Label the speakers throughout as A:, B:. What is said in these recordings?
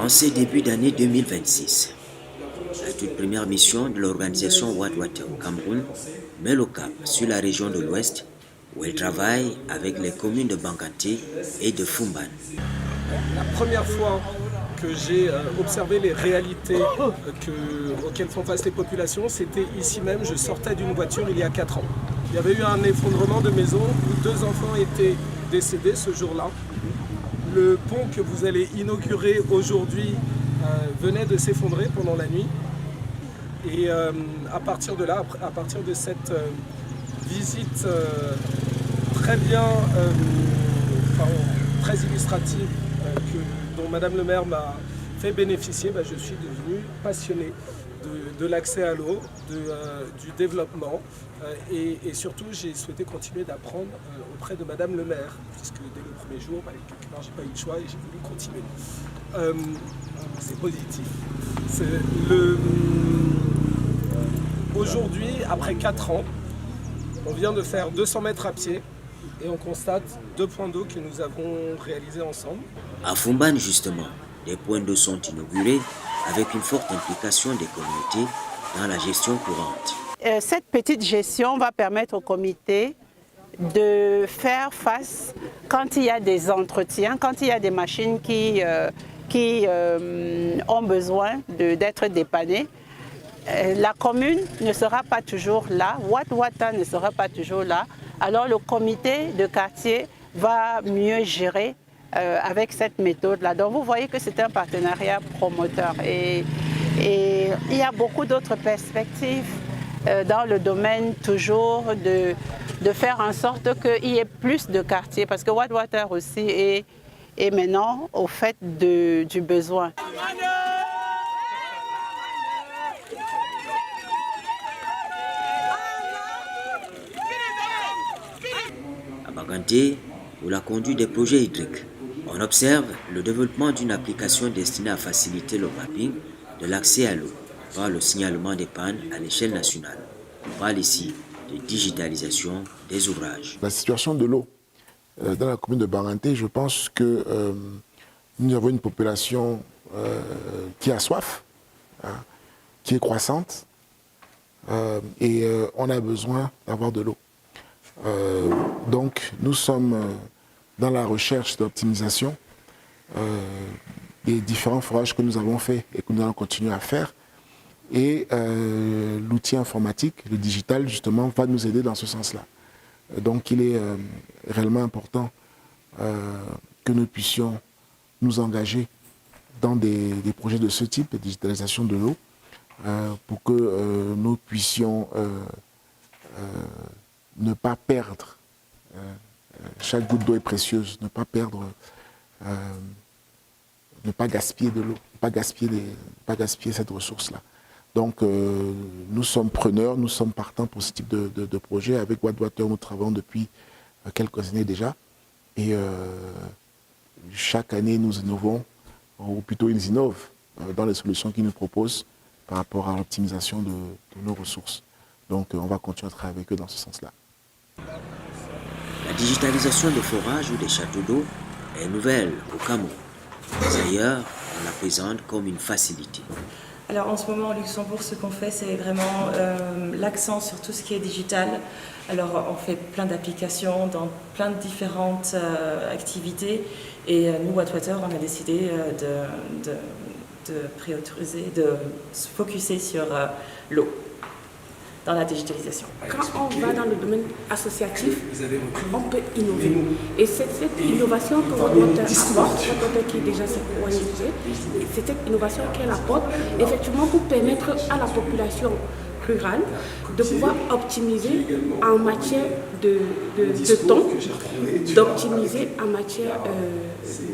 A: En ce début d'année 2026, la toute première mission de l'organisation Watwater au Cameroun met le cap sur la région de l'Ouest où elle travaille avec les communes de Banganté et de Fumban.
B: La première fois que j'ai observé les réalités auxquelles font face les populations, c'était ici même. Je sortais d'une voiture il y a 4 ans. Il y avait eu un effondrement de maison où 2 enfants étaient décédés ce jour-là. Le pont que vous allez inaugurer aujourd'hui venait de s'effondrer pendant la nuit. Et à partir de là, à partir de cette visite très bien, très illustrative dont Madame le maire m'a fait bénéficier, je suis devenu passionné de l'accès à l'eau, du développement et surtout j'ai souhaité continuer d'apprendre auprès de Madame le maire puisque dès le premier jour, quelque part, j'ai pas eu le choix et j'ai voulu continuer. C'est positif. Aujourd'hui, après 4 ans, on vient de faire 200 mètres à pied et on constate 2 points d'eau que nous avons réalisés ensemble.
A: À Fumban, justement, des points d'eau sont inaugurés avec une forte implication des communautés dans la gestion courante.
C: Cette petite gestion va permettre au comité de faire face quand il y a des entretiens, quand il y a des machines qui ont besoin d'être dépannées. La commune ne sera pas toujours là, Watwater ne sera pas toujours là, alors le comité de quartier va mieux gérer avec cette méthode-là. Donc vous voyez que c'est un partenariat promoteur et il y a beaucoup d'autres perspectives dans le domaine toujours de faire en sorte qu'il y ait plus de quartiers parce que Watwater aussi est maintenant au fait du besoin.
A: À Banganté, où la conduite des projets hydriques, on observe le développement d'une application destinée à faciliter le mapping de l'accès à l'eau par le signalement des pannes à l'échelle nationale. On parle ici de digitalisation des ouvrages.
D: La situation de l'eau dans la commune de Banganté, je pense que nous avons une population qui a soif, qui est croissante et on a besoin d'avoir de l'eau. Donc nous sommes dans la recherche d'optimisation des différents forages que nous avons faits et que nous allons continuer à faire. Et l'outil informatique, le digital justement, va nous aider dans ce sens-là. Donc il est réellement important que nous puissions nous engager dans des projets de ce type, de digitalisation de l'eau, pour que nous puissions ne pas perdre, chaque goutte d'eau est précieuse, ne pas perdre, ne pas gaspiller de l'eau, pas gaspiller cette ressource-là. Donc nous sommes preneurs, nous sommes partants pour ce type de projet. Avec Watwater, nous travaillons depuis quelques années déjà. Et chaque année, nous innovons, ou plutôt ils innovent dans les solutions qu'ils nous proposent par rapport à l'optimisation de nos ressources. Donc on va continuer à travailler avec eux dans ce sens-là.
A: La digitalisation des forages ou des châteaux d'eau est nouvelle au Cameroun. D'ailleurs, on la présente comme une facilité.
E: Alors en ce moment au Luxembourg, ce qu'on fait, c'est vraiment l'accent sur tout ce qui est digital. Alors on fait plein d'applications dans plein de différentes activités. Et nous, Watwater, on a décidé de prioriser, de se focuser sur l'eau dans la digitalisation.
F: Quand on va dans le domaine associatif, on peut innover. Et c'est cette innovation que Watwater apporte, Watwater qui est déjà cette ONG, c'est cette innovation qu'elle apporte effectivement pour permettre à la population rurale de pouvoir optimiser en matière de temps, d'optimiser en matière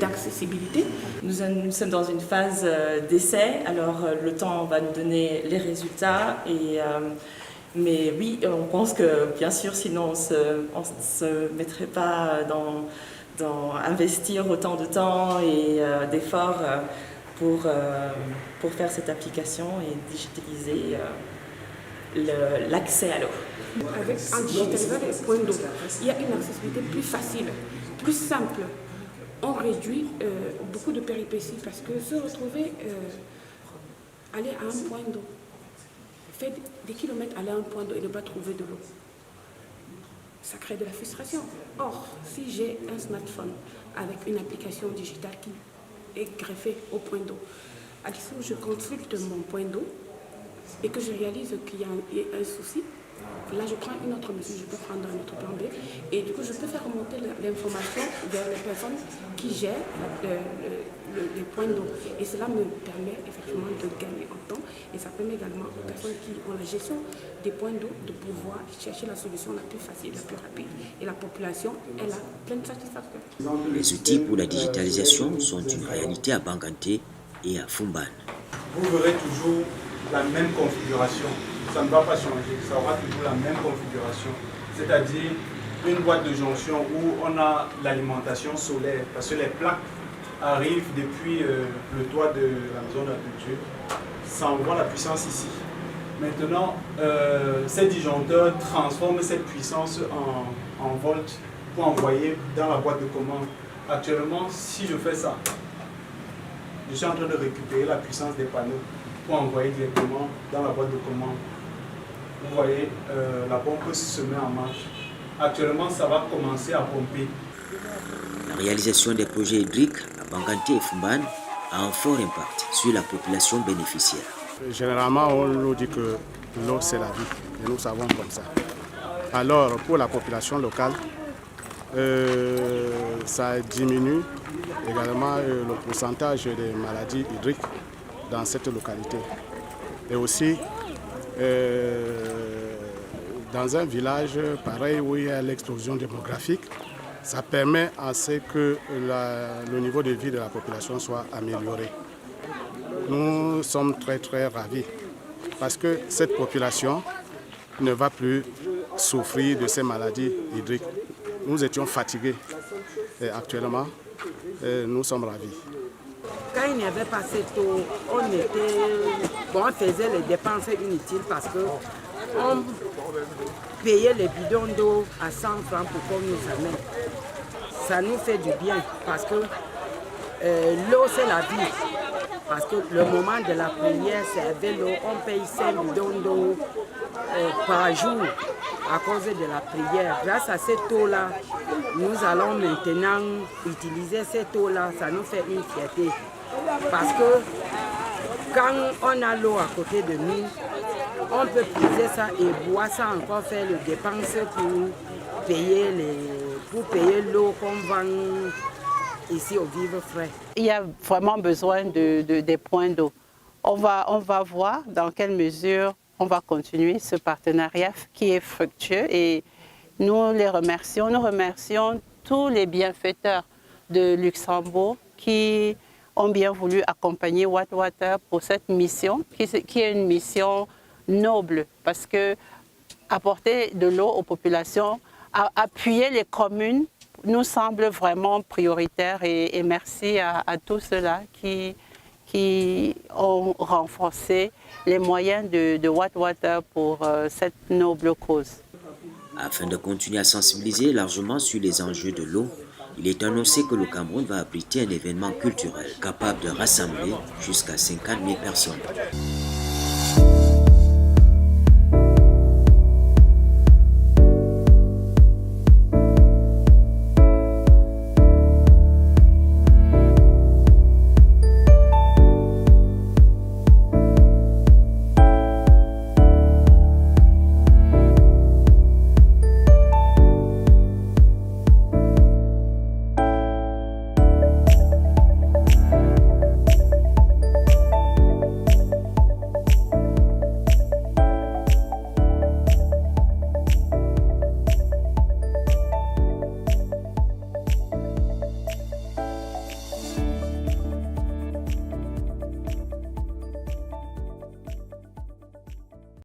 F: d'accessibilité.
E: Nous sommes dans une phase d'essai, alors le temps va nous donner les résultats mais oui, on pense que bien sûr, sinon on se mettrait pas dans investir autant de temps et d'efforts pour faire cette application et digitaliser l'accès à l'eau.
F: En digitalisant les points d'eau, il y a une accessibilité plus facile, plus simple ont réduit beaucoup de péripéties parce que se retrouver aller à un point d'eau, faire des kilomètres aller à un point d'eau et ne pas trouver de l'eau, ça crée de la frustration. Or, si j'ai un smartphone avec une application digitale qui est greffée au point d'eau, à l'issue où je consulte mon point d'eau et que je réalise qu'il y a un souci, là je prends une autre mesure, je peux prendre un autre plan B et du coup je peux faire remonter l'information vers les personnes qui gèrent les points d'eau. Et cela me permet effectivement de gagner en temps et ça permet également aux personnes qui ont la gestion des points d'eau de pouvoir chercher la solution la plus facile, la plus rapide. Et la population, elle a pleine satisfaction.
A: Les outils pour la digitalisation sont une réalité à Banganté et à Fumban.
G: Vous verrez toujours la même configuration. Ça ne va pas changer, ça aura toujours la même configuration. C'est-à-dire une boîte de jonction où on a l'alimentation solaire, parce que les plaques arrivent depuis le toit de la maison de la culture. Ça envoie la puissance ici. Maintenant, ces disjoncteurs transforment cette puissance en volts pour envoyer dans la boîte de commande. Actuellement, si je fais ça, je suis en train de récupérer la puissance des panneaux pour envoyer directement dans la boîte de commande. Vous voyez, la pompe se met en marche. Actuellement, ça va commencer à pomper.
A: La réalisation des projets hydriques à Banganté et Fumban a un fort impact sur la population bénéficiaire.
H: Généralement, on nous dit que l'eau, c'est la vie, et nous savons comme ça. Alors, pour la population locale, ça diminue également le pourcentage des maladies hydriques dans cette localité. Et aussi, dans un village pareil où il y a l'explosion démographique, ça permet à ce que le niveau de vie de la population soit amélioré. Nous sommes très ravis parce que cette population ne va plus souffrir de ces maladies hydriques. Nous étions fatigués et actuellement, nous sommes ravis.
I: Quand il n'y avait pas cette eau, on faisait les dépenses inutiles parce qu'on payait les bidons d'eau à 100 francs pour qu'on nous amène. Ça nous fait du bien parce que l'eau c'est la vie. Parce que le moment de la prière, c'est avec l'eau, on paye 5 bidons d'eau par jour à cause de la prière. Grâce à cette eau-là, nous allons maintenant utiliser cette eau-là, ça nous fait une fierté. Parce que quand on a l'eau à côté de nous, on peut puiser ça et boire ça encore, faire les dépenses pour payer l'eau qu'on vend ici au Vivre Frais.
C: Il y a vraiment besoin des points d'eau. On va voir dans quelle mesure on va continuer ce partenariat qui est fructueux et nous les remercions. Nous remercions tous les bienfaiteurs de Luxembourg qui ont bien voulu accompagner Watt-Water pour cette mission qui est une mission noble parce que apporter de l'eau aux populations, appuyer les communes nous semble vraiment prioritaire et merci à tous ceux-là qui ont renforcé les moyens de Watt-Water pour cette noble cause.
A: Afin de continuer à sensibiliser largement sur les enjeux de l'eau, il est annoncé que le Cameroun va abriter un événement culturel capable de rassembler jusqu'à 50 000 personnes.